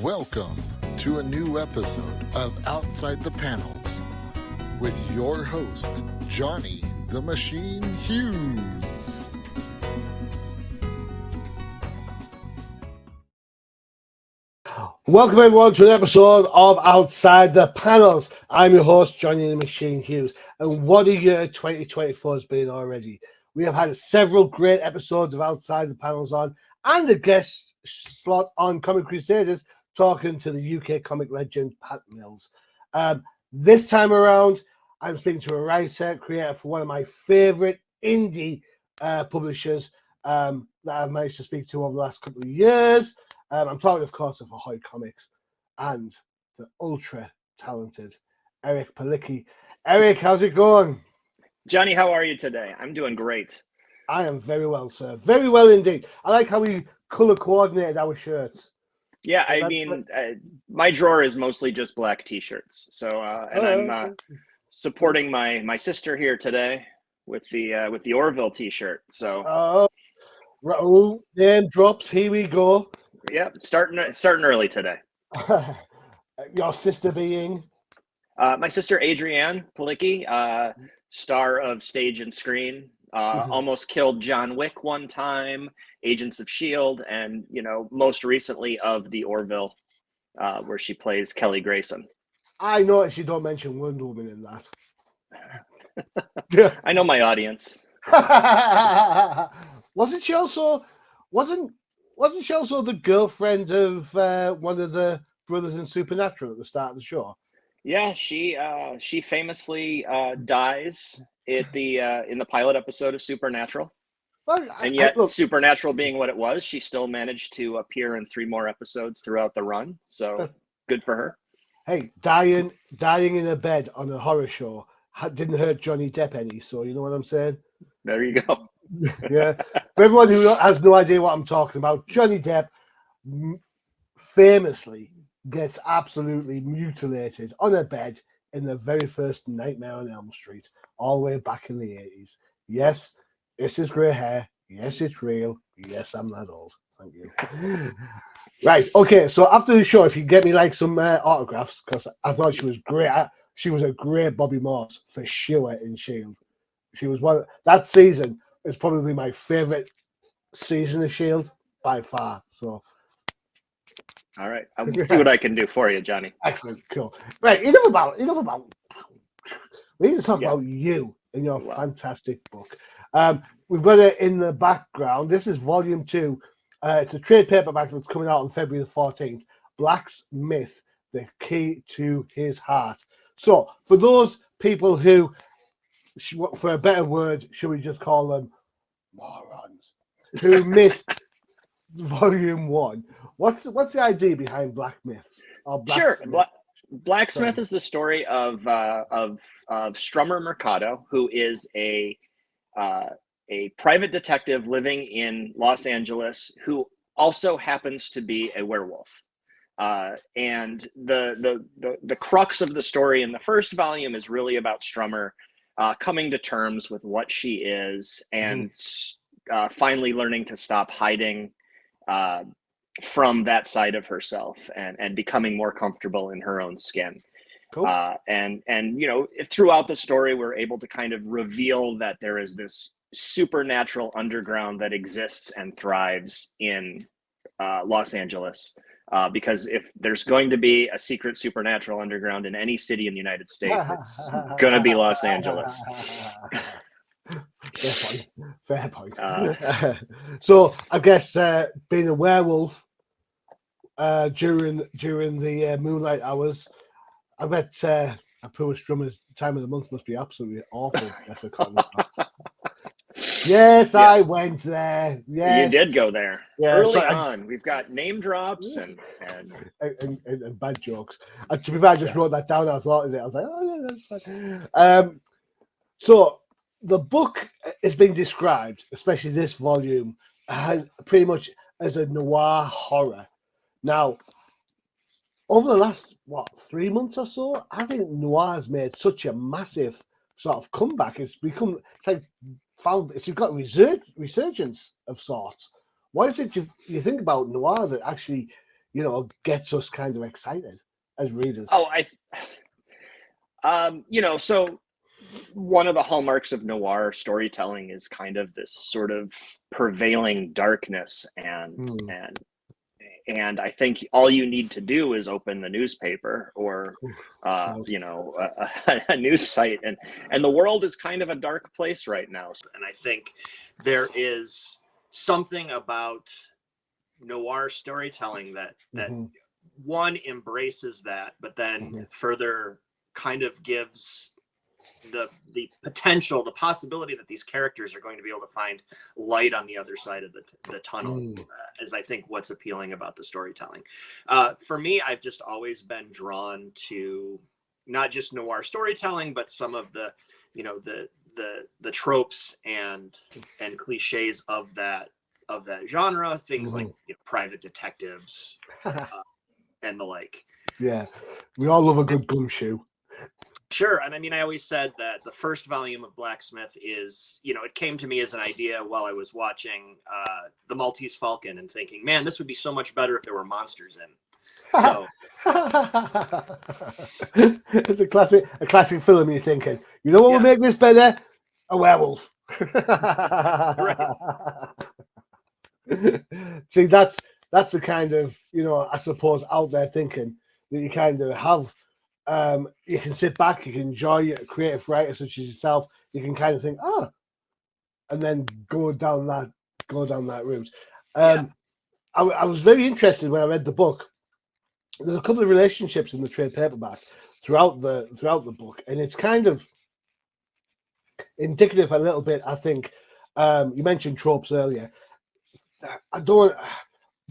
Welcome to a new episode of Outside the Panels with your host, Johnny the Machine Hughes. Welcome everyone to an episode of Outside the Panels. I'm your host, Johnny the Machine Hughes, and what a year 2024 has been already. We have had several great episodes of Outside the Panels on, and a guest slot on Comic Crusaders talking to the UK comic legend Pat Mills. This time around, I'm speaking to a writer, creator for one of my favourite indie publishers that I've managed to speak to over the last couple of years. I'm talking, of course, of Ahoy Comics and the ultra-talented Eric Palicki. Eric, how's it going? Johnny, how are you today? I'm doing great. I am very well, sir. Very well indeed. I like how we color-coordinated our shirts. Yeah, I mean, my drawer is mostly just black T-shirts. So, I'm supporting my sister here today with the Orville T-shirt. So, name drops. Here we go. Yeah, starting early today. Your sister being? My sister Adrienne Palicki, star of stage and screen. Almost killed John Wick one time, Agents of S.H.I.E.L.D., and most recently of the Orville, where she plays Kelly Grayson. I noticed you don't mention Wonder Woman in that. I know my audience. Wasn't she also the girlfriend of one of the brothers in Supernatural at the start of the show? Yeah, she famously dies in the pilot episode of Supernatural. Well, and yet, Supernatural being what it was, she still managed to appear in 3 more episodes throughout the run. So good for her. Hey, dying in a bed on a horror show didn't hurt Johnny Depp any. So you know what I'm saying? There you go. Yeah. For everyone who has no idea what I'm talking about, Johnny Depp famously gets absolutely mutilated on a bed in the very first Nightmare on Elm Street, all the way back in the 80s. Yes, this is grey hair. Yes, it's real. Yes, I'm that old. Thank you. Right. Okay. So after the show, if you get me like some autographs, because I thought she was great. She was a great Bobby Morse for sure in S.H.I.E.L.D. She was that season is probably my favorite season of S.H.I.E.L.D. by far. So. All right, I'll see what I can do for you, Johnny. Excellent, cool. Right, enough about. We need to talk about you and your fantastic book. We've got it in the background. This is volume 2. It's a trade paperback that's coming out on February the 14th. Black's Myth: The Key to His Heart. So, for those people who, for a better word, should we just call them morons, who missed volume 1? What's the idea behind Black Myths? Sure. Blacksmith is the story of Strummer Mercado, who is a private detective living in Los Angeles who also happens to be a werewolf. And the crux of the story in the first volume is really about Strummer coming to terms with what she is and finally learning to stop hiding from that side of herself and becoming more comfortable in her own skin. Cool. And throughout the story, we're able to kind of reveal that there is this supernatural underground that exists and thrives in Los Angeles. Because if there's going to be a secret supernatural underground in any city in the United States, it's going to be Los Angeles. Fair point. So I guess being a werewolf during the moonlight hours, I bet poor Strummer's time of the month must be absolutely awful. Yes, I went there. Yes, you did go there. Yeah, early on. We've got name drops and bad jokes. To be fair, I just wrote that down. I thought of it. I was like, oh yeah, that's fine. So the book is being described, especially this volume, as pretty much as a noir horror. Now, over the last 3 months or so, I think noir has made such a massive sort of comeback. It's got resurgence of sorts. What is it you think about noir that actually gets us kind of excited as readers? Oh, so one of the hallmarks of noir storytelling is kind of this sort of prevailing darkness, and I think all you need to do is open the newspaper or a news site, and the world is kind of a dark place right now. And I think there is something about noir storytelling that one embraces that, but then further kind of gives the potential, the possibility that these characters are going to be able to find light on the other side of the tunnel is, I think, what's appealing about the storytelling. For me, I've just always been drawn to not just noir storytelling, but some of the tropes and cliches of that genre, things like private detectives and the like. Yeah, we all love a good gumshoe. Sure. And I mean, I always said that the first volume of Blacksmith is, it came to me as an idea while I was watching The Maltese Falcon and thinking, man, this would be so much better if there were monsters in. So it's a classic film. You're thinking, what would make this better? A werewolf. Right. See, that's the kind of, I suppose, out there thinking that you kind of have. You can sit back, you can enjoy a creative writer such as yourself. You can kind of think, and then go down that route. I was very interested when I read the book. There's a couple of relationships in the trade paperback throughout the book, and it's kind of indicative a little bit. I think you mentioned tropes earlier.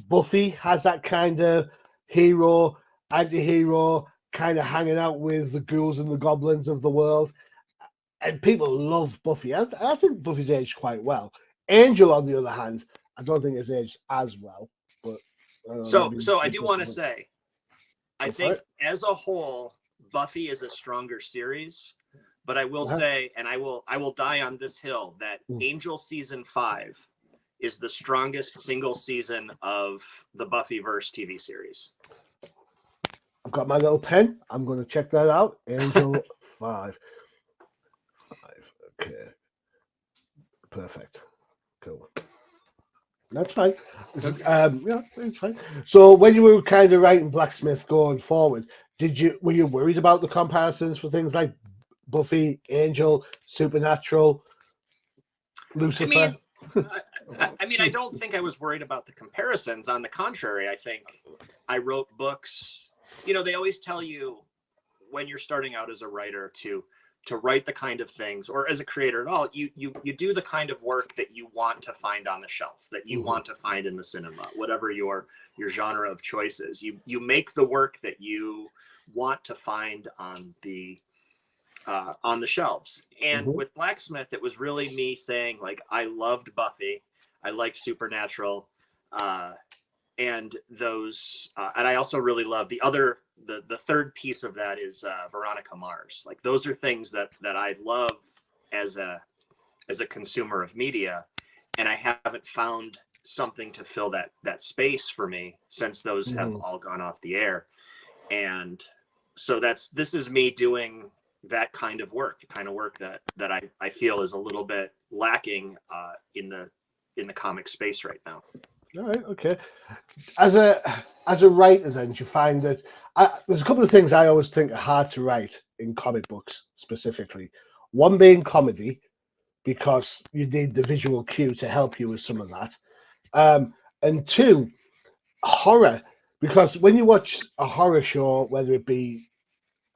Buffy has that kind of hero, anti-hero, kind of hanging out with the ghouls and the goblins of the world, and people love Buffy. I think Buffy's aged quite well. Angel, on the other hand, I don't think has aged as well. But so I do want to say, I think as a whole, Buffy is a stronger series. But I will say, and I will die on this hill, that Angel season 5 is the strongest single season of the Buffyverse TV series. I've got my little pen. I'm going to check that out. Angel 5. Okay. Perfect. Cool. That's fine. It's fine. So when you were kind of writing Blacksmith going forward, were you worried about the comparisons for things like Buffy, Angel, Supernatural, Lucifer? I don't think I was worried about the comparisons. On the contrary, I think I wrote books. They always tell you when you're starting out as a writer to write the kind of things, or as a creator at all, you do the kind of work that you want to find on the shelf, that you want to find in the cinema, whatever your genre of choice is. You make the work that you want to find on the shelves. And with Blacksmith, it was really me saying, like, I loved Buffy, I liked Supernatural, and those, and I also really love the third piece of that is Veronica Mars. Like, those are things that I love as a consumer of media, and I haven't found something to fill that space for me since those have all gone off the air. And so this is me doing that kind of work, the kind of work that I feel is a little bit lacking in the comic space right now. All right, okay. As a writer, then, do you find that there's a couple of things I always think are hard to write in comic books specifically. One being comedy, because you need the visual cue to help you with some of that. And two, horror, because when you watch a horror show, whether it be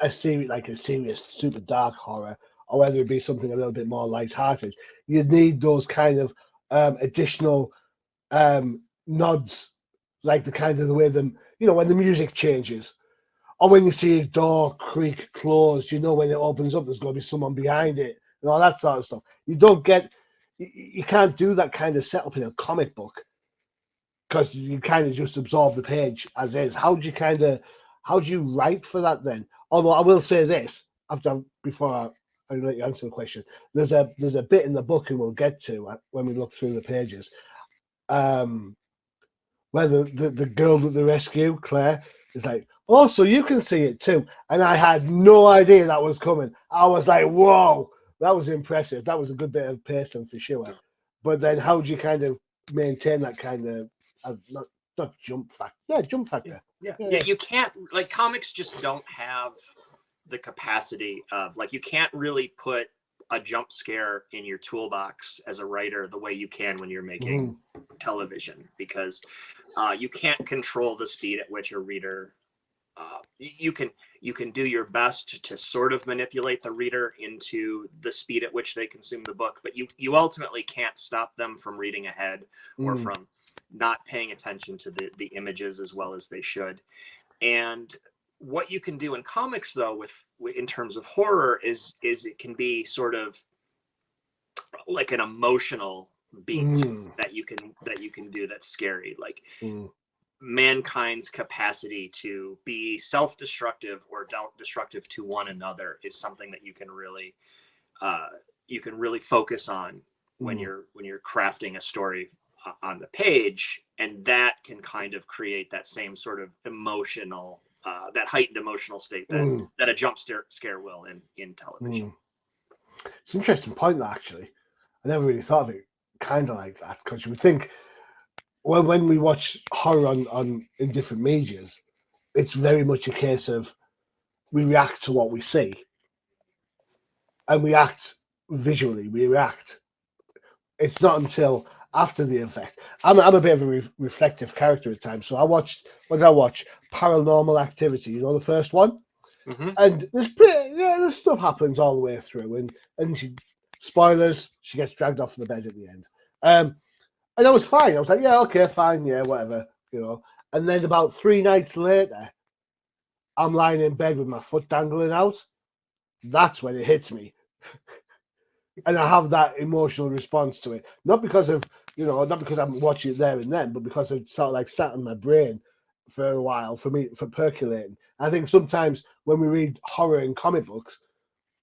a serious, super dark horror, or whether it be something a little bit more lighthearted, you need those kind of additional nods, like the kind of the way them, when the music changes, or when you see a door creak closed, when it opens up, there's going to be someone behind it, and all that sort of stuff. You can't do that kind of setup in a comic book because you kind of just absorb the page as is. How do you write for that then? Although I will say this, before I let you answer the question, there's a bit in the book, and we'll get to when we look through the pages, where the girl that they rescue, Claire, is like, oh, so you can see it too. And I had no idea that was coming. I was like, whoa, that was impressive. That was a good bit of pacing for sure. But then how do you kind of maintain that kind of, not jump factor? Yeah, jump factor. Yeah, you can't, like, comics just don't have the capacity of, like, you can't really put a jump scare in your toolbox as a writer the way you can when you're making television, because you can't control the speed at which a reader you can do your best to sort of manipulate the reader into the speed at which they consume the book, but you ultimately can't stop them from reading ahead or from not paying attention to the images as well as they should. And what you can do in comics, though, with in terms of horror, is it can be sort of like an emotional beat that you can do that's scary, like mankind's capacity to be self-destructive or destructive to one another is something that you can really focus on when you're crafting a story on the page, and that can kind of create that same sort of emotional that heightened emotional state that a jump scare will in television. It's an interesting point, that, actually. I never really thought of it kind of like that, because you would think, well, when we watch horror on in different medias, it's very much a case of we react to what we see, and we act visually. We react. It's not until after the effect. I'm a bit of a reflective character at times, so what did I watch? Paranormal Activity. You know, the first one. And there's stuff happens all the way through, and spoilers, she gets dragged off the bed at the end. And I was fine. I was like, yeah, okay, fine, yeah, whatever, you know. And then about 3 nights later, I'm lying in bed with my foot dangling out. That's when it hits me. And I have that emotional response to it. Not because I'm watching it there and then, but because it's sort of like sat in my brain for a while for percolating. I think sometimes when we read horror in comic books,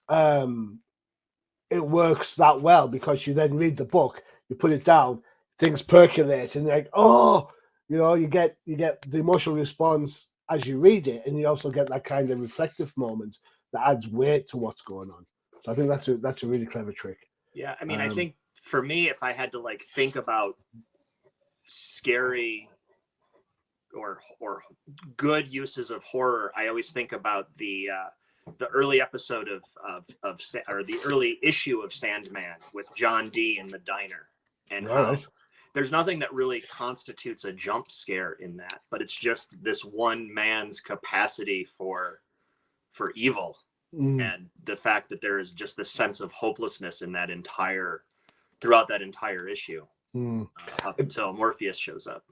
it works that well, because you then read the book, you put it down, things percolate, and you're like, oh, you know, you get the emotional response as you read it, and you also get that kind of reflective moment that adds weight to what's going on. So I think that's a really clever trick. Yeah, I mean, I think for me, if I had to like think about scary or good uses of horror, I always think about the early episode or the early issue of Sandman with John Dee in the diner, and how there's nothing that really constitutes a jump scare in that, but it's just this one man's capacity for evil, and the fact that there is just this sense of hopelessness in throughout that entire issue, up until Morpheus shows up.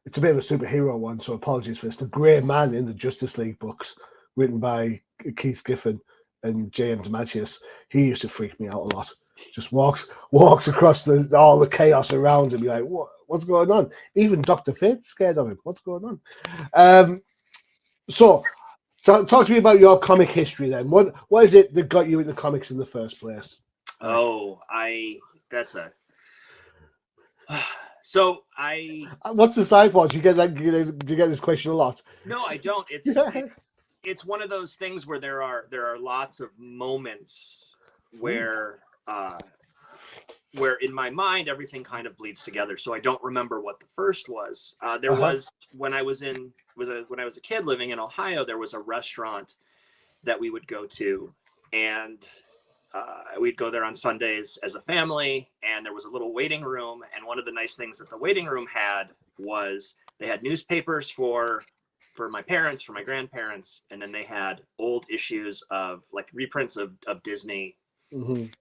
It's a bit of a superhero one, so apologies for this. The Grey Man in the Justice League books, written by Keith Giffen and J.M. DeMatteis, he used to freak me out a lot. Just walks across all the chaos around and be like, what's going on? Even Dr. Fate's scared of him. What's going on? So talk to me about your comic history then. What is it that got you into comics in the first place? What's the sci-fi? Do you get this question a lot? No, I don't. It's one of those things where there are lots of moments where in my mind everything kind of bleeds together. So I don't remember what the first was. There was when I was a kid living in Ohio, there was a restaurant that we would go to, and we'd go there on Sundays as a family, and there was a little waiting room. And one of the nice things that the waiting room had was they had newspapers for my parents, for my grandparents, and then they had old issues of like reprints of Disney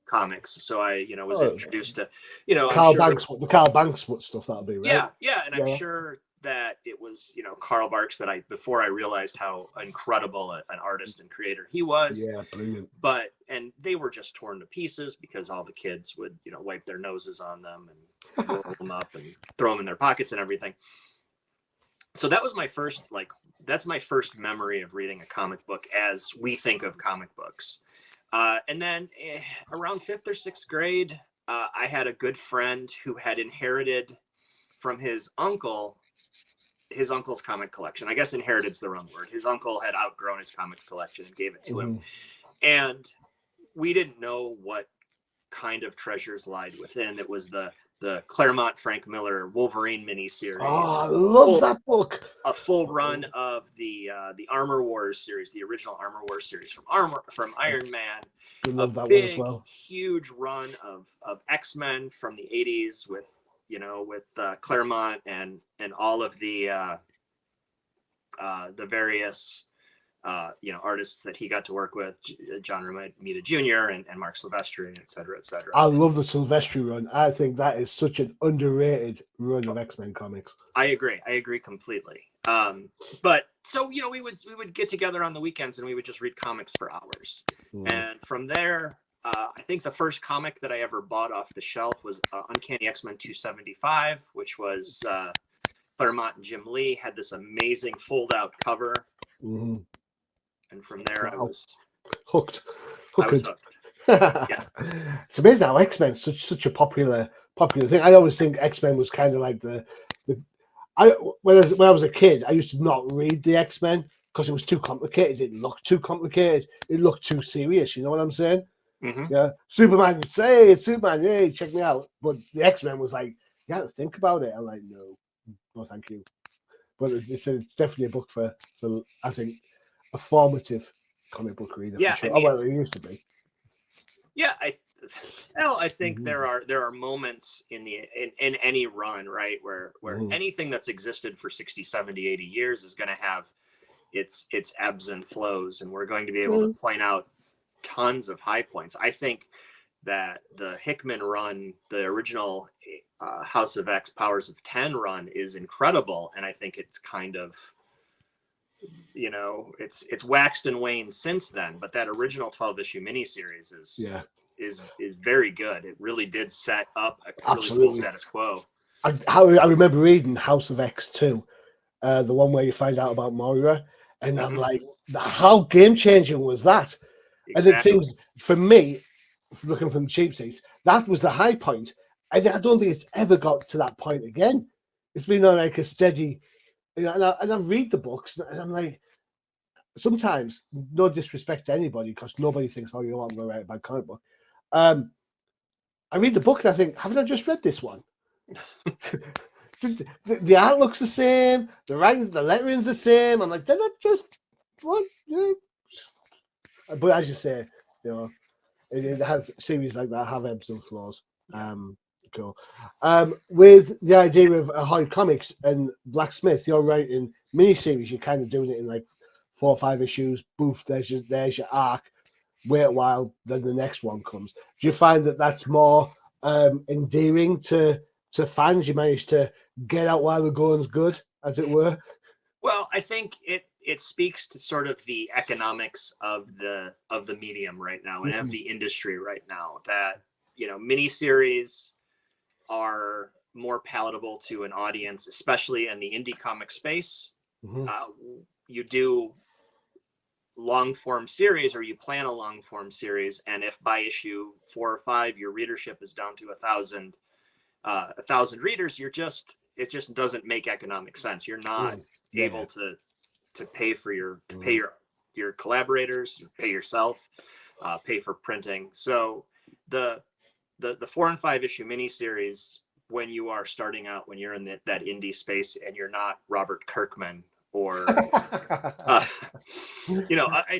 comics. So I, was introduced to, Carl Banks, the Carl Banks stuff, that'll be, right? Yeah, and I'm sure that it was, Carl Barks before I realized how incredible an artist and creator he was. Yeah, brilliant. And they were just torn to pieces because all the kids would, wipe their noses on them and roll them up and throw them in their pockets and everything. So that was that's my first memory of reading a comic book as we think of comic books. And then around 5th or 6th grade, I had a good friend who had inherited from his uncle's comic collection. I guess inherited's the wrong word. His uncle had outgrown his comic collection and gave it to him. And we didn't know what kind of treasures lied within. It was the Claremont Frank Miller Wolverine miniseries. Oh, I love that book. A full run of the Armor Wars series, the original Armor Wars series from Iron Man. I love that big, one as well. Huge run of X-Men from the 80s with Claremont and all of the various artists that he got to work with, John Romita Jr. and Mark Silvestri, et cetera, et cetera. I love the Silvestri run. I think that is such an underrated run of X-Men comics. I agree completely. But so we would get together on the weekends and we would just read comics for hours. And from there, I think the first comic that I ever bought off the shelf was Uncanny X-Men 275, which was Claremont and Jim Lee had this amazing fold-out cover. And from there, I was hooked. I was hooked. Yeah. It's amazing how X-Men is such a popular thing. I always think X-Men was kind of like when I was a kid, I used to not read the X-Men because it was too complicated. It looked too complicated. It looked too serious. You know what I'm saying? Yeah. Superman would say, "Hey, it's Superman. Hey, check me out." But the X-Men was like, you had to think about it. I'm like, no, thank you. But it's definitely a book for I think a formative comic book reader. Yeah, for sure. Well, it used to be. Yeah, I think there are moments in any run, right, where anything that's existed for 60, 70, 80 years is going to have its ebbs and flows, and we're going to be able to point out tons of high points. I think that the Hickman run, the original House of X Powers of 10 run, is incredible, and I think it's kind of it's waxed and waned since then, but that original 12-issue miniseries is very good. It really did set up a really cool status quo. I remember reading House of X 2, the one where you find out about Moira, and I'm like, how game changing was that? Exactly. And it seems, for me, looking from cheap seats, that was the high point. I don't think it's ever got to that point again. It's been on like a steady, and I read the books, and I'm like, sometimes, no disrespect to anybody, because nobody thinks, oh, I'm going to write a bad comic book. I read the book and I think, haven't I just read this one? the art looks the same, the writing, the lettering's the same. I'm like, did I just what? Yeah. But as you say, it has series like that have ebbs and flows. Cool. With the idea of Ahoy Comics and Blacksmith, you're writing miniseries. You're kind of doing it in like 4 or 5 issues. Boof, there's your arc. Wait a while, then the next one comes. Do you find that that's more endearing to fans? You manage to get out while the going's good, as it were. Well, I think it speaks to sort of the economics of the medium right now and of the industry right now, that miniseries are more palatable to an audience, especially in the indie comic space. You do long form series, or you plan a long form series, and if by issue 4 or 5 your readership is down to 1,000 readers, it just doesn't make economic sense. You're not able to pay for your collaborators, pay yourself, pay for printing. So the 4 and 5 issue miniseries, when you are starting out, when you're in that indie space and you're not Robert Kirkman or I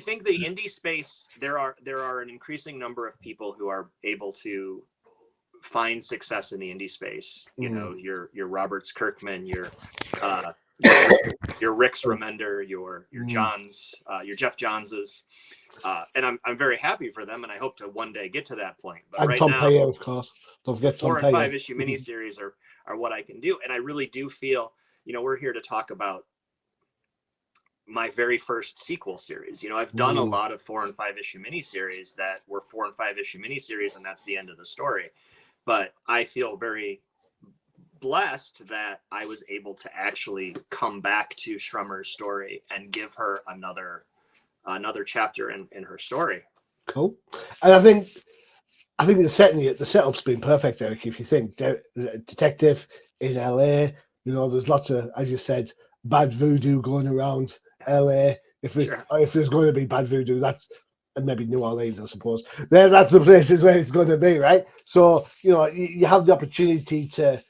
think the indie space, there are an increasing number of people who are able to find success in the indie space. Your Roberts Kirkman, your Rick's Remender, your Johns, your Jeff Johnses, and I'm very happy for them, and I hope to one day get to that point. But right Tom now, Payer, of course. Don't forget 4 Tom and Payer. 5 issue miniseries are what I can do, and I really do feel, we're here to talk about my very first sequel series. I've done a lot of 4 and 5 issue miniseries that were 4 and 5 issue miniseries, and that's the end of the story. But I feel very blessed that I was able to actually come back to Strummer's story and give her another chapter in her story. Cool. And I think the setup's been perfect, Eric. If you think detective, in LA. You know, there's lots of, as you said, bad voodoo going around LA. If there's going to be bad voodoo, that's, and maybe New Orleans, I suppose. That's the places where it's going to be, right? So, you know, you have the opportunity to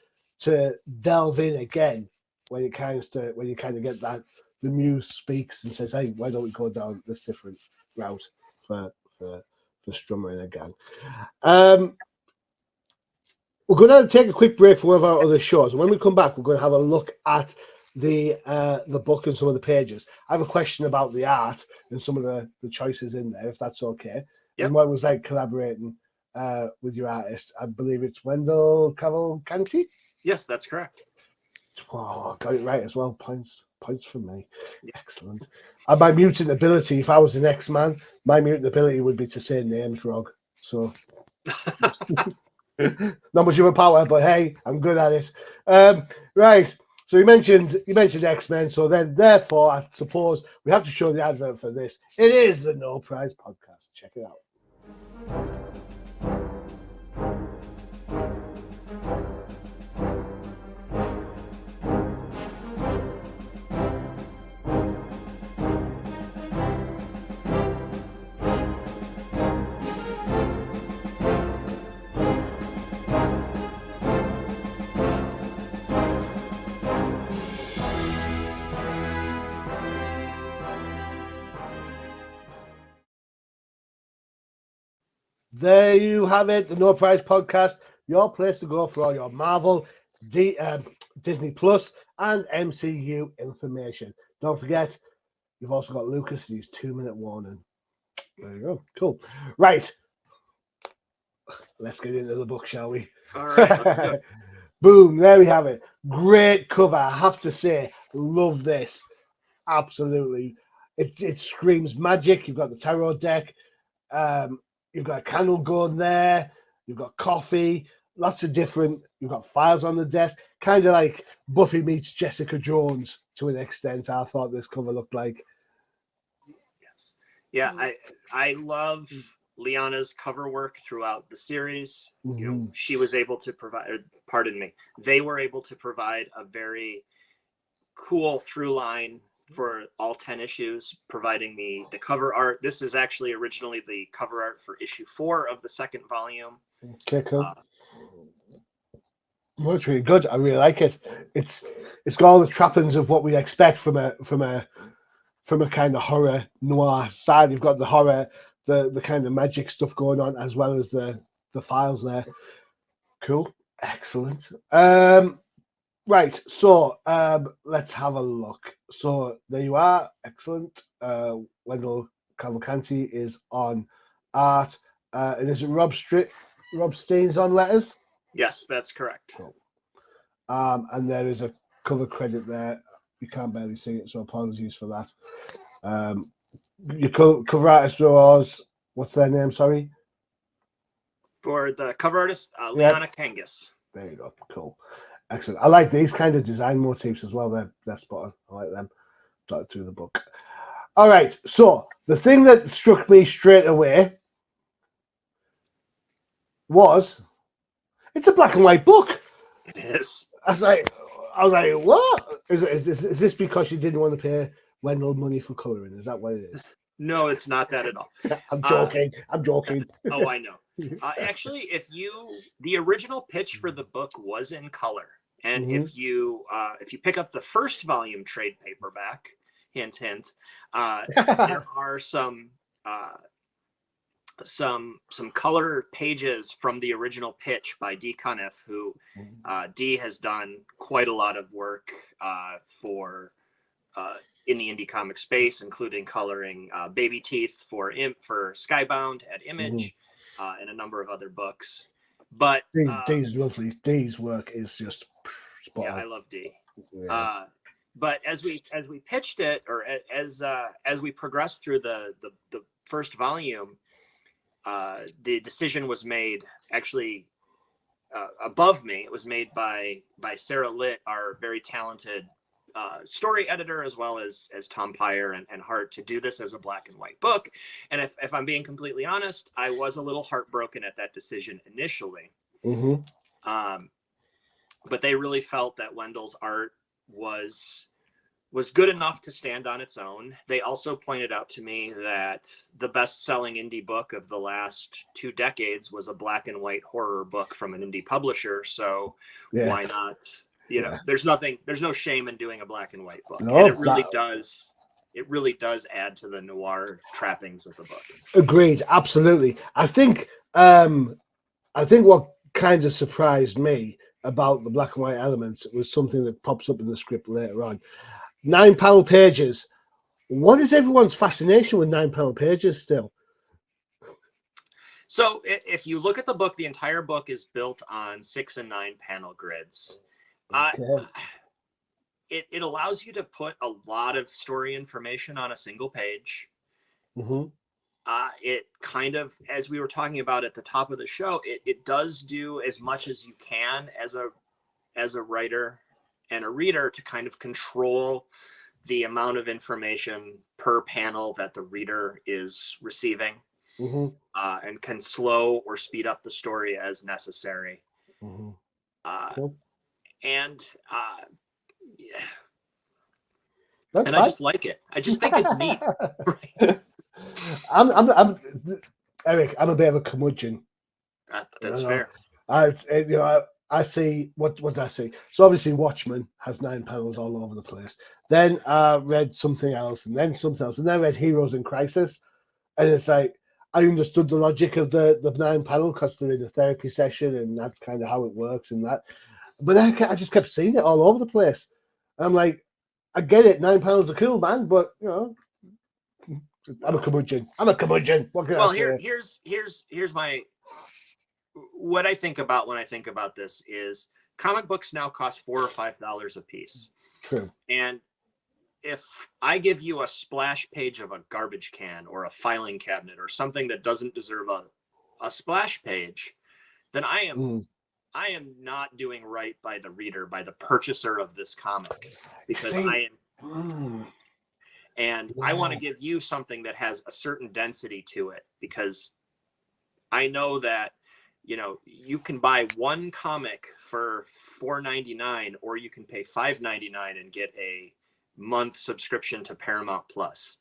delve in again when you kind of get that the muse speaks and says, "Hey, why don't we go down this different route for Strummer and again?" We're going to take a quick break for one of our other shows. And when we come back, we're going to have a look at the book and some of the pages. I have a question about the art and some of the choices in there, if that's okay. Yep. And what it was like collaborating with your artist. I believe it's Wendell Cavalcanti. Yes, that's correct. Oh, got it right as well. Points for me. Yeah. Excellent. And my mutant ability, if I was an X-Man, my mutant ability would be to say names wrong. So not much of a power, but hey, I'm good at it. Right. So you mentioned X-Men. So then, therefore, I suppose we have to show the advert for this. It is the No Prize Podcast. Check it out. There you have it, the No Prize Podcast, your place to go for all your Marvel, Disney Plus, and MCU information. Don't forget, you've also got Lucas and his 2-minute warning. There you go. Cool. Right. Let's get into the book, shall we? All right. Boom. There we have it. Great cover. I have to say, love this. Absolutely. It screams magic. You've got the tarot deck. You've got a candle going there. You've got coffee. Lots of different. You've got files on the desk. Kind of like Buffy meets Jessica Jones to an extent. I thought this cover looked like. Yes. Yeah, I love Liana's cover work throughout the series. Mm-hmm. You know, she was able to provide. Pardon me. They were able to provide a very cool through line for all 10 issues, providing the cover art. This is actually originally the cover art for issue 4 of the second volume. Okay, cool. Well, it's really good. I really like it. It's got all the trappings of what we expect from a kind of horror noir side. You've got the horror, the kind of magic stuff going on, as well as the files there. Cool. Excellent. Right, so let's have a look. So there you are. Excellent. Wendell Cavalcanti is on art. And is it Rob Staines on letters? Yes, that's correct. Cool. And there is a cover credit there. You can't barely see it, so apologies for that. Your cover artist was, what's their name? Sorry. For the cover artist, Liana Kangas. There you go. Cool. Excellent. I like these kind of design motifs as well. They're spot on. I like them. Dotted through the book. All right. So the thing that struck me straight away was it's a black and white book. It is. I was like, what? Is this because you didn't want to pay Wendell money for coloring? Is that what it is? No, it's not that at all. I'm joking. I'm joking. Oh, I know. Actually, the original pitch for the book was in color. And Mm-hmm. if you pick up the first volume trade paperback, hint, hint, there are some color pages from the original pitch by Dee Cunniffe, who Dee has done quite a lot of work for in the indie comic space, including coloring Baby Teeth for Skybound at Image, and a number of other books. But Dee's lovely. Dee's work is just spot on. I love Dee. Yeah. But as we pitched it, or as we progressed through the first volume, the decision was made actually above me. It was made by Sarah Litt, our very talented story editor, as well as Tom Pyre and Hart, to do this as a black and white book. And if I'm being completely honest, I was a little heartbroken at that decision initially. but they really felt that Wendell's art was good enough to stand on its own. They also pointed out to me that the best-selling indie book of the last 2 decades was a black and white horror book from an indie publisher. So why not? You know, there's no shame in doing a black and white book. No, and it really does add to the noir trappings of the book. Agreed, absolutely. I think what kind of surprised me about the black and white elements was something that pops up in the script later on. 9-panel pages. What is everyone's fascination with 9-panel pages still? So if you look at the book, the entire book is built on 6 and 9 panel grids. Okay. It allows you to put a lot of story information on a single page. Mm-hmm. It kind of, as we were talking about at the top of the show, it does do as much as you can as a writer and a reader to kind of control the amount of information per panel that the reader is receiving, mm-hmm. And can slow or speed up the story as necessary. Mm-hmm. Cool. And yeah. That's and fine. I just like it. I just think it's neat. I'm Eric. I'm a bit of a curmudgeon. That's fair. I see what did I see? So obviously Watchmen has 9 panels all over the place. Then I read something else, and then something else, and then I read Heroes in Crisis, and it's like I understood the logic of the 9 panel because they're in a therapy session, and that's kind of how it works and that. But I just kept seeing it all over the place. I'm like, I get it, 9 panels are cool, man, but you know, I'm a curmudgeon. What can I say? Here's my what I think about when I think about this is comic books now cost $4 or $5 a piece. True. And if I give you a splash page of a garbage can or a filing cabinet or something that doesn't deserve a splash page, then I am not doing right by the reader, by the purchaser of this comic, because I want to give you something that has a certain density to it, because I know that, you know, you can buy one comic for $4.99 or you can pay $5.99 and get a month subscription to Paramount Plus,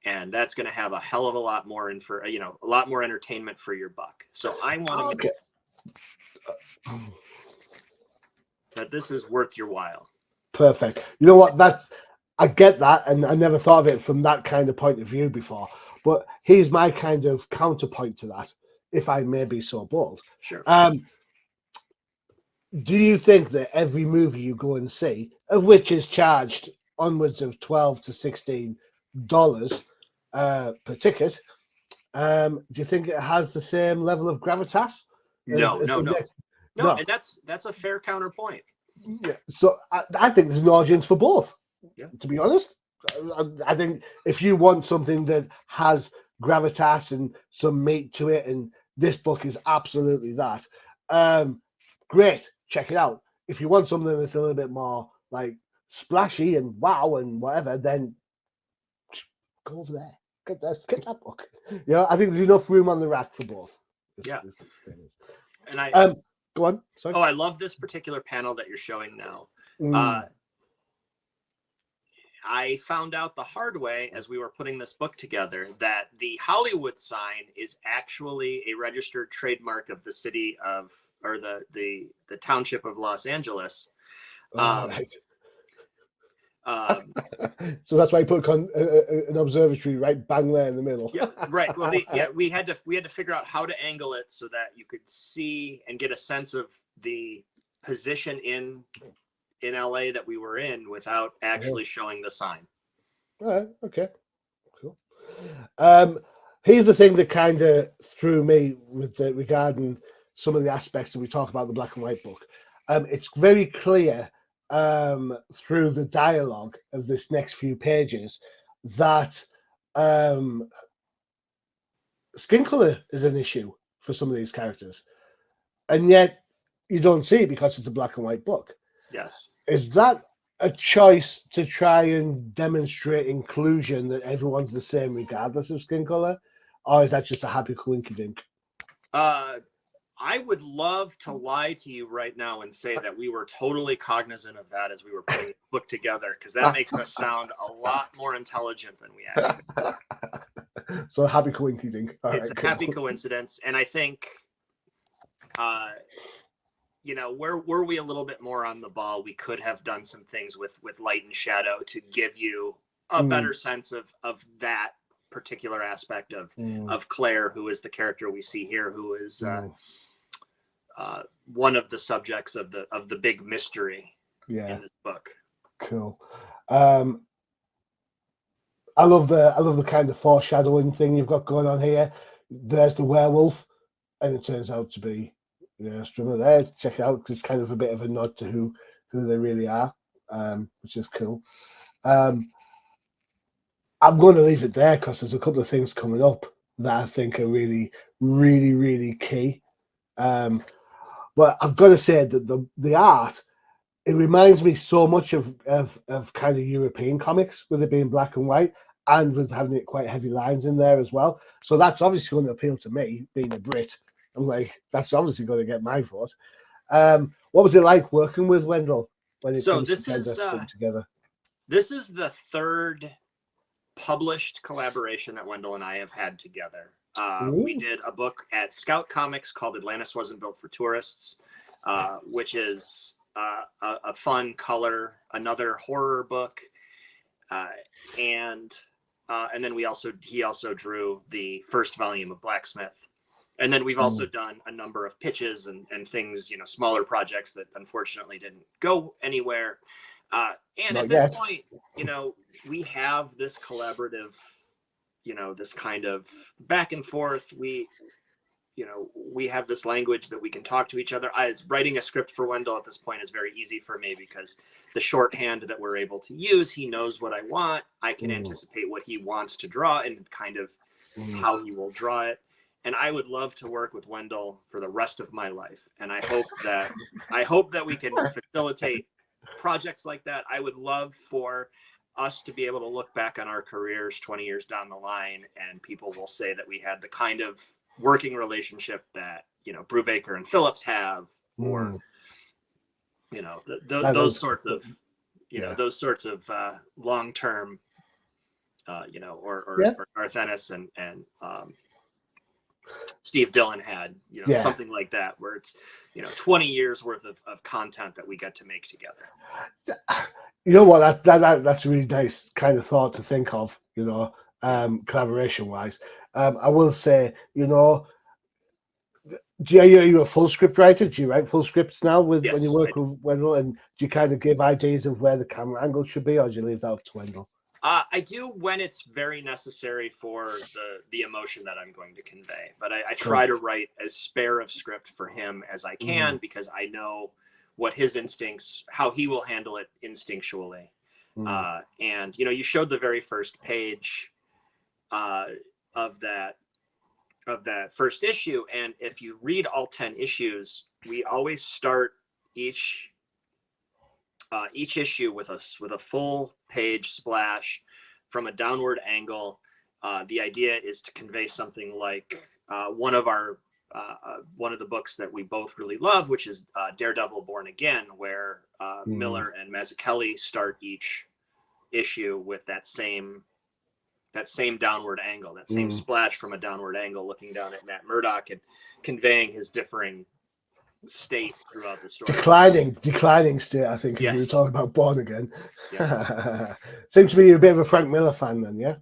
and that's going to have a hell of a lot more a lot more entertainment for your buck. So I want to make that this is worth your while. Perfect. You know what? I get that, and I never thought of it from that kind of point of view before. But here's my kind of counterpoint to that, if I may be so bold. Sure. Do you think that every movie you go and see, of which is charged onwards of $12 to $16 per ticket, do you think it has the same level of gravitas? No. And that's a fair counterpoint. Yeah. So I think there's an audience for both. Yeah. To be honest, I think if you want something that has gravitas and some meat to it, and this book is absolutely that, great, check it out. If you want something that's a little bit more like splashy and wow and whatever, then go over there. Get that book. You know, I think there's enough room on the rack for both. Yeah. And go on. Sorry. I love this particular panel that you're showing now. I found out the hard way as we were putting this book together that the Hollywood sign is actually a registered trademark of the city of, or the township of Los Angeles. Right. So that's why I put an observatory right bang there in the middle. Yeah, right. Well, we had to figure out how to angle it so that you could see and get a sense of the position in LA that we were in without actually showing the sign. All right. Okay. Cool. Here's the thing that kind of threw me regarding some of the aspects that we talk about in the black and white book. It's very clear through the dialogue of this next few pages that skin color is an issue for some of these characters, and yet you don't see it because it's a black and white book. Yes. Is that a choice to try and demonstrate inclusion, that everyone's the same regardless of skin color, or is that just a happy coinkydink? I would love to lie to you right now and say that we were totally cognizant of that as we were putting the book together, because that makes us sound a lot more intelligent than we actually are. So happy coincidence. It's a happy coincidence, and I think, you know, were we a little bit more on the ball, we could have done some things with light and shadow to give you a better sense of that particular aspect of Claire, who is the character we see here, who is one of the subjects of the big mystery in this book. Cool. I love the kind of foreshadowing thing you've got going on here. There's the werewolf, and it turns out to be Strummer there. Check it out. It's kind of a bit of a nod to who they really are, which is cool. I'm going to leave it there because there's a couple of things coming up that I think are really, really, really key. But I've got to say that the art, it reminds me so much of kind of European comics, with it being black and white and with having it quite heavy lines in there as well. So that's obviously going to appeal to me, being a Brit. I'm like, that's obviously going to get my vote. What was it like working with Wendell when it comes together? This is the third published collaboration that Wendell and I have had together. We did a book at Scout Comics called Atlantis Wasn't Built for Tourists, which is a fun color, another horror book, and then he also drew the first volume of Blacksmith. And then we've also done a number of pitches and things, smaller projects that unfortunately didn't go anywhere. And at this point, we have this collaborative, this kind of back and forth. We have this language that we can talk to each other. Writing a script for Wendell at this point is very easy for me because the shorthand that we're able to use, he knows what I want. I can anticipate what he wants to draw and kind of how he will draw it. And I would love to work with Wendell for the rest of my life. And I hope that we can facilitate projects like that. I would love for us to be able to look back on our careers 20 years down the line, and people will say that we had the kind of working relationship that Brubaker and Phillips have, or those sorts of long-term or Garth Ennis and Steve Dillon had, something like that, where it's 20 years worth of content that we get to make together. You know what? That's a really nice kind of thought to think of. Collaboration wise. I will say, are you a full script writer? Do you write full scripts now when you work with Wendell? And do you kind of give ideas of where the camera angle should be, or do you leave that up to Wendell? I do when it's very necessary for the emotion that I'm going to convey. But I try to write as spare of script for him as I can, because I know what his instincts, how he will handle it instinctually. And you showed the very first page of that first issue, and if you read all 10 issues, we always start each issue with a full page splash from a downward angle. The idea is to convey something like one of the books that we both really love, which is Daredevil Born Again, where Miller and Mazzucchelli start each issue with that same downward angle, that same splash from a downward angle, looking down at Matt Murdock and conveying his differing state throughout the story. Declining state, I think, if you were talking about Born Again. Yes. Seems to be you're a bit of a Frank Miller fan then, yeah?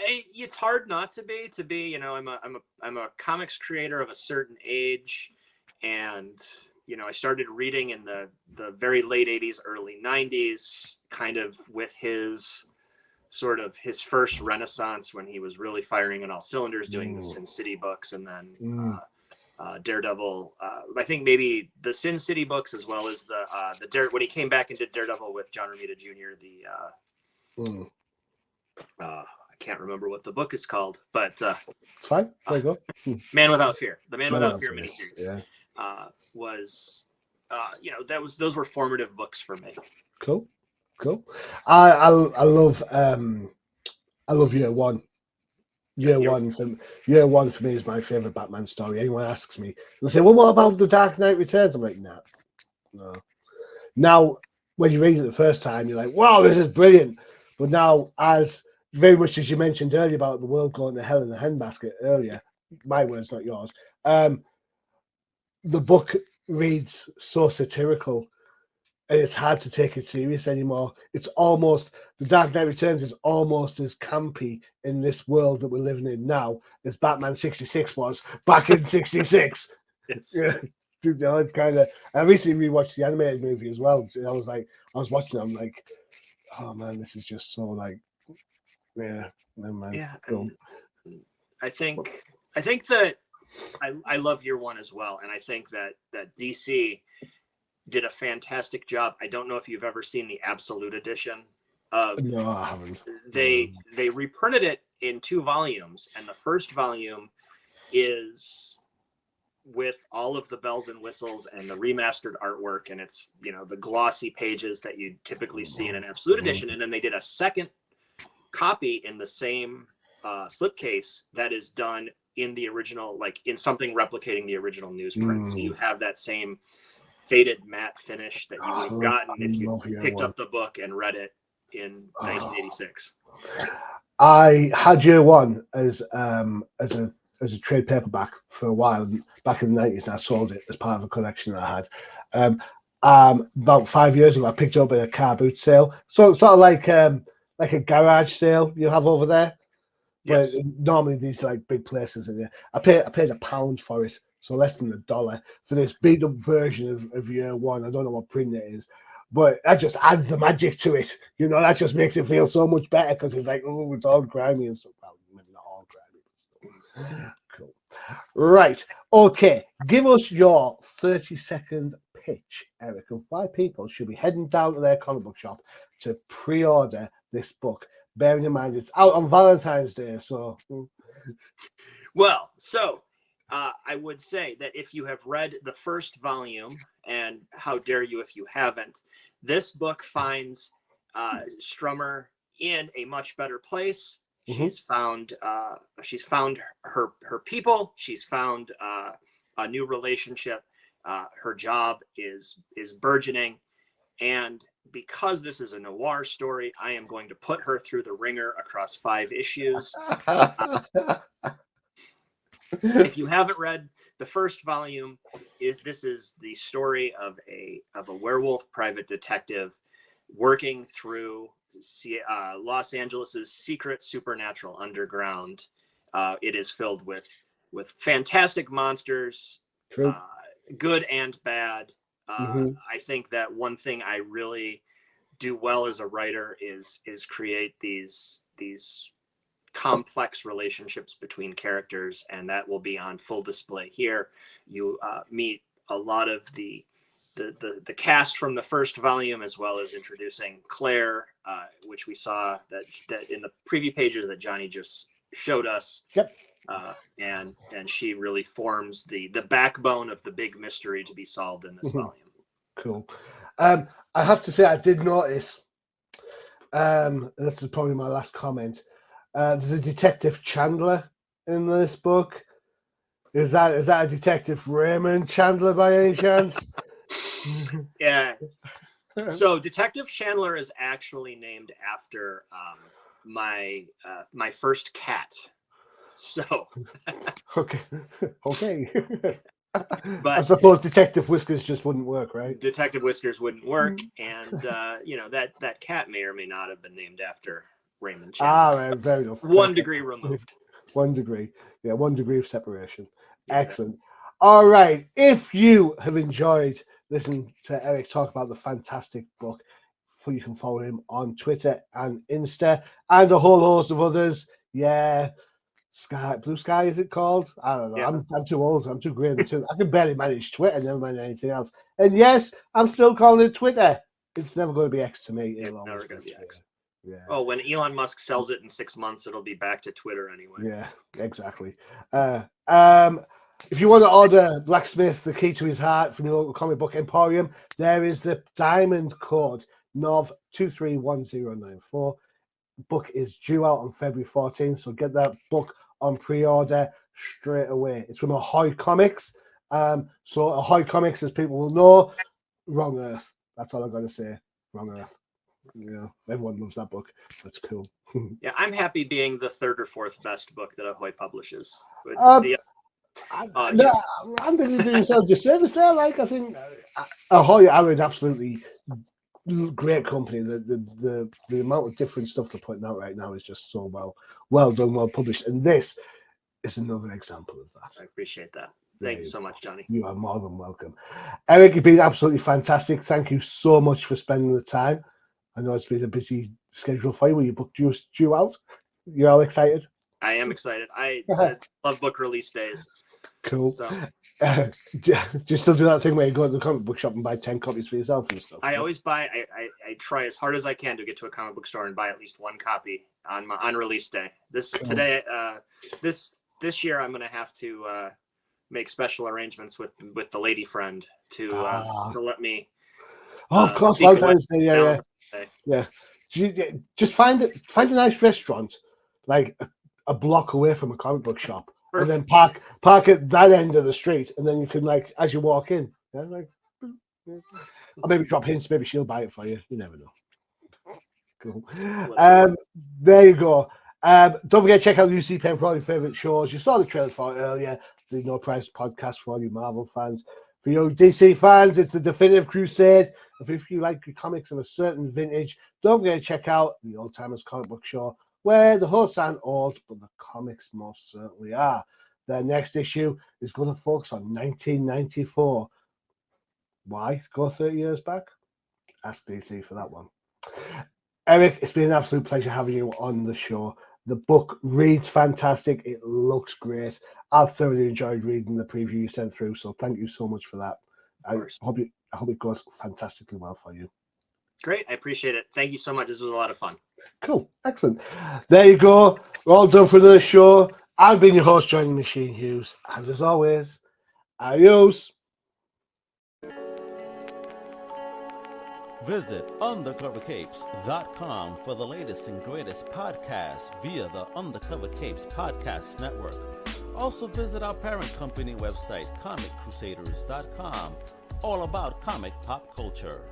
It's hard not to be. I'm a comics creator of a certain age, and I started reading in the very late 80s, early 90s, kind of with his first renaissance when he was really firing on all cylinders, doing the Sin City books, and then Daredevil. I think maybe the Sin City books, as well as when he came back and did Daredevil with John Romita Jr. I can't remember what the book is called, but fine. There you go. Man Without Fear, the Man Without Fear miniseries, was those were formative books for me. Cool. I love Year One. Year one for me is my favorite Batman story. Anyone asks me, they'll say, "Well, what about the Dark Knight Returns?" I'm like, "Nah, no." Now, when you read it the first time, you're like, "Wow, this is brilliant." But now, as very much as you mentioned earlier about the world going to hell in a handbasket earlier, my words, not yours. The book reads so satirical, and it's hard to take it serious anymore. It's almost The Dark Knight Returns is almost as campy in this world that we're living in now as Batman 66 was back in 66. It's Yeah, you know, it's kind of. I recently rewatched the animated movie as well. And I was watching it, I'm like, oh man, this is just so like, yeah, never mind. yeah. Cool. And I think that I love year one as well, and I think that DC did a fantastic job. I don't know if you've ever seen the Absolute Edition of. No, I haven't. They reprinted it in 2 volumes, and the first volume is with all of the bells and whistles and the remastered artwork, and it's, you know, the glossy pages that you typically see in an Absolute Edition. And then they did a second copy in the same slipcase that is done in the original, like in something replicating the original newsprint. So you have that same faded matte finish that you would have gotten if you picked up the book and read it in 1986. I had year one as a trade paperback for a while back in the 90s, and I sold it as part of a collection that I had. About 5 years ago, I picked it up at a car boot sale, so sort of like a garage sale you have over there. Yes. But normally these are like big places, and I paid £1 for it, so less than $1 for this beat up version of year one. I don't know what print it is, but that just adds the magic to it. You know, that just makes it feel so much better because it's like, oh, it's all grimy and stuff. Well, maybe not all grimy. Cool. Right. Okay. Give us your 30-second pitch, Eric, of why people should be heading down to their comic book shop to pre-order this book. Bearing in mind it's out on Valentine's Day, so. Well, so I would say that if you have read the first volume, and how dare you if you haven't, this book finds Strummer in a much better place. She's found her people. She's found a new relationship. Her job is burgeoning, and because this is a noir story, I am going to put her through the ringer across 5 issues. If you haven't read the first volume, this is the story of a werewolf private detective working through Los Angeles's secret supernatural underground. It is filled with fantastic monsters, good and bad. I think that one thing I really do well as a writer is create these complex relationships between characters, and that will be on full display here. You meet a lot of the cast from the first volume, as well as introducing Claire, which we saw that in the preview pages that Johnny just showed us. Yep. And she really forms the backbone of the big mystery to be solved in this volume. Cool. I have to say, I did notice, this is probably my last comment, there's a Detective Chandler in this book. Is that a Detective Raymond Chandler by any chance? Yeah. So Detective Chandler is actually named after my first cat. So okay. But I suppose Detective Whiskers just wouldn't work, right? Detective Whiskers wouldn't work, and that cat may or may not have been named after Raymond Chandler. Right, very enough. 1 degree removed. 1 degree. Yeah, 1 degree of separation. Yeah. Excellent. All right. If you have enjoyed listening to Eric talk about the fantastic book, you can follow him on Twitter and Insta and a whole host of others. Yeah. Blue Sky, is it called? I don't know. Yeah. I'm too old. I'm too grey. I can barely manage Twitter, never mind anything else. And yes, I'm still calling it Twitter. It's never going to be X to me. It's never going to be X. Yeah. Oh, when Elon Musk sells it in 6 months, it'll be back to Twitter anyway. Yeah, exactly. If you want to order Blacksmith, the Key to His Heart from your local comic book emporium, there is the diamond code NOV231094. Book is due out on February 14th, so get that book on pre-order straight away. It's from Ahoy Comics. So Ahoy Comics, as people will know, Wrong Earth. That's all I'm going to say. Wrong Earth. Yeah, everyone loves that book. That's cool. Yeah, I'm happy being the third or fourth best book that Ahoy publishes. But I'm thinking you're doing yourself a disservice there. Like, I think Ahoy are an absolutely great company. The amount of different stuff they're putting out right now is just so well done, well published. And this is another example of that. I appreciate that. Thank you so much, Johnny. You are more than welcome. Eric, you've been absolutely fantastic. Thank you so much for spending the time. I know it's been a busy schedule for you when your book due out. You're all excited? I am excited. I love book release days. Cool. So. Do you still do that thing where you go to the comic book shop and buy 10 copies for yourself and stuff? I always buy. I try as hard as I can to get to a comic book store and buy at least one copy on release day. This year I'm going to have to make special arrangements with the lady friend to let me. Of course, Valentine's Day. Yeah. Just find a nice restaurant, like a block away from a comic book shop. Perfect. And then park at that end of the street, and then you can, like, as you walk in, or maybe drop hints. Maybe she'll buy it for you. You never know. Cool. There you go. Don't forget to check out UC Pen for all your favorite shows. You saw the trailer for it earlier. The No Price podcast for all you Marvel fans. For you DC fans, it's the Definitive Crusade. If you like your comics of a certain vintage, don't forget to check out the Old Timers Comic Book Show, where the hosts aren't old, but the comics most certainly are. Their next issue is going to focus on 1994. Why go 30 years back? Ask DC for that one. Eric, it's been an absolute pleasure having you on the show. The book reads fantastic. It looks great. I've thoroughly enjoyed reading the preview you sent through, so thank you so much for that. I hope it goes fantastically well for you. Great. I appreciate it. Thank you so much. This was a lot of fun. Cool. Excellent. There you go. We're all done for another show. I've been your host, Johnny Machine Hughes. And as always, adios. Visit undercovercapes.com for the latest and greatest podcasts via the Undercover Capes Podcast Network. Also visit our parent company website, comiccrusaders.shop, all about comic pop culture.